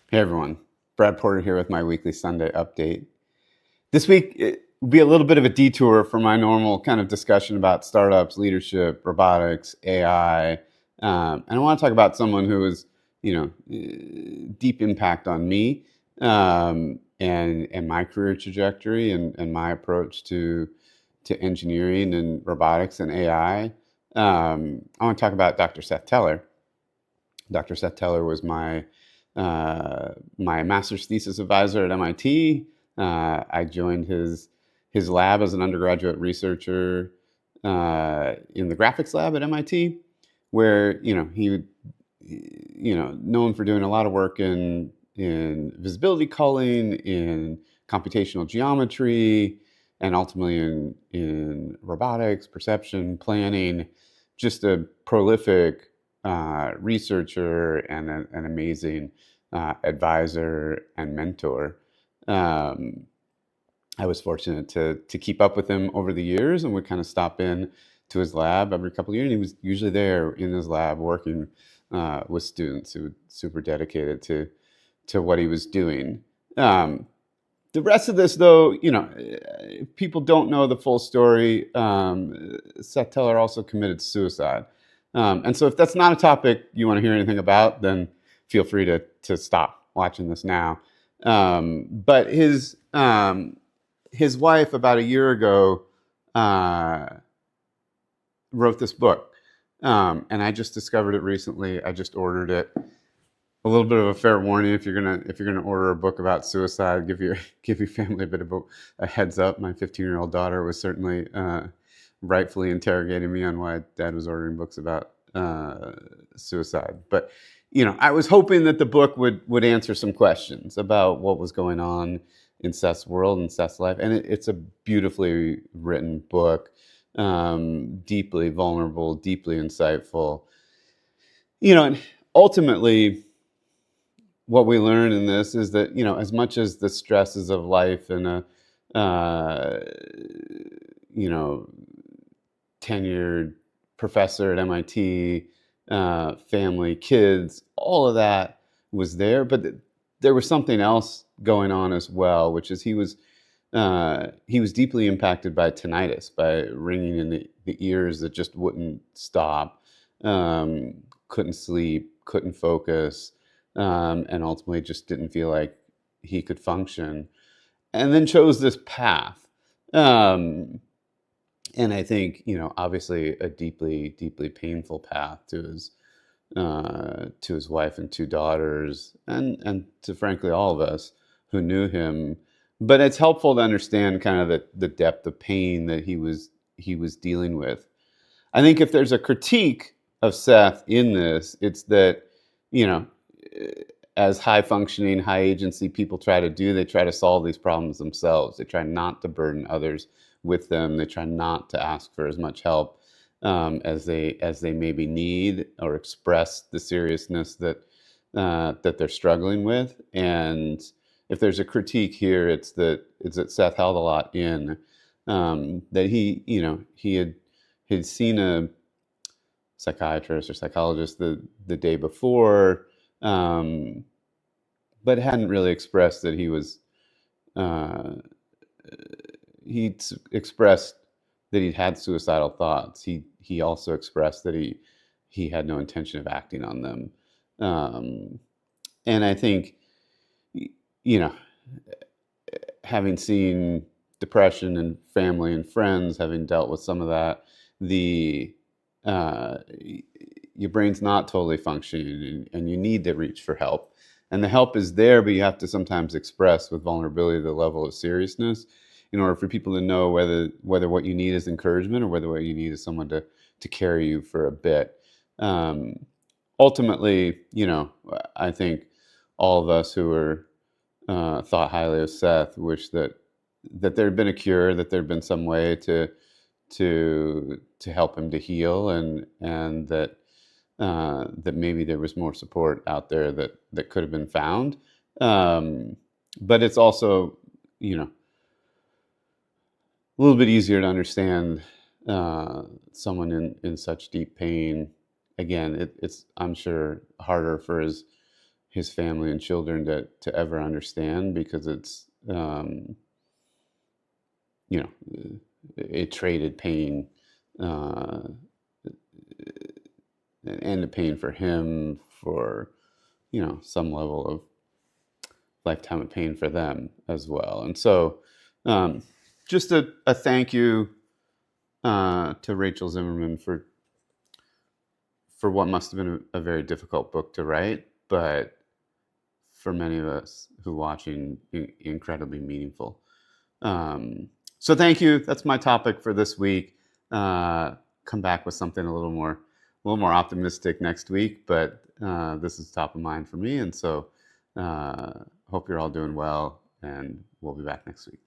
Hey everyone, Brad Porter here with my weekly Sunday update. This week it will be a little bit of a detour from my normal kind of discussion about startups, leadership, robotics, AI, and I want to talk about someone who has, deep impact on me and my career trajectory and my approach to engineering and robotics and AI. I want to talk about Dr. Seth Teller. Dr. Seth Teller was my master's thesis advisor at MIT. I joined his lab as an undergraduate researcher in the graphics lab at MIT, where known for doing a lot of work in visibility culling, in computational geometry, and ultimately in robotics, perception, planning. Just a prolific researcher and an amazing advisor and mentor. Um, I was fortunate to keep up with him over the years, and would kind of stop in to his lab every couple of years. And he was usually there in his lab working with students who were super dedicated to what he was doing. The rest of this, though, if people don't know the full story, Seth Teller also committed suicide. And so if that's not a topic you want to hear anything about, then feel free to stop watching this now. But his wife, about a year ago, wrote this book. And I just discovered it recently. I just ordered it. A little bit of a fair warning: if you're gonna order a book about suicide, give your family a bit of a heads up. My 15-year-old daughter was certainly rightfully interrogating me on why Dad was ordering books about suicide. But I was hoping that the book would answer some questions about what was going on in Seth's world and Seth's life. And it's a beautifully written book, deeply vulnerable, deeply insightful. And ultimately, what we learn in this is that, as much as the stresses of life and tenured professor at MIT, family, kids, all of that was there, but there was something else going on as well, which is he was deeply impacted by tinnitus, by ringing in the ears that just wouldn't stop, couldn't sleep, couldn't focus, and ultimately just didn't feel like he could function, and then chose this path. And I think, obviously a deeply, deeply painful path to his wife and two daughters, and to frankly all of us who knew him. But it's helpful to understand kind of the depth of pain that he was dealing with. I think if there's a critique of Seth in this, it's that, as high functioning, high agency people try to do, they try to solve these problems themselves. They try not to burden others with them. They try not to ask for as much help as they maybe need, or express the seriousness that they're struggling with. And if there's a critique here, it's that Seth held a lot in, that he had seen a psychiatrist or psychologist the day before, but hadn't really expressed that he was. He expressed that he'd had suicidal thoughts. He also expressed that he had no intention of acting on them. And I think, having seen depression in family and friends, having dealt with some of that, your brain's not totally functioning, and you need to reach for help. And the help is there, but you have to sometimes express with vulnerability the level of seriousness, in order for people to know whether what you need is encouragement, or whether what you need is someone to carry you for a bit. Ultimately, I think all of us who are thought highly of Seth wish that there had been a cure, that there had been some way to help him to heal, and that maybe there was more support out there that could have been found. But it's also, a little bit easier to understand someone in such deep pain. Again, it's, I'm sure, harder for his his family and children to ever understand, because it's you know, it traded pain, uh, an end of pain for him, for some level of lifetime of pain for them as well. And so, um, just a thank you to Rachel Zimmerman for what must have been a very difficult book to write, but for many of us who watching, incredibly meaningful. So thank you. That's my topic for this week. Come back with something a little more optimistic next week, but this is top of mind for me, and so hope you're all doing well, and we'll be back next week.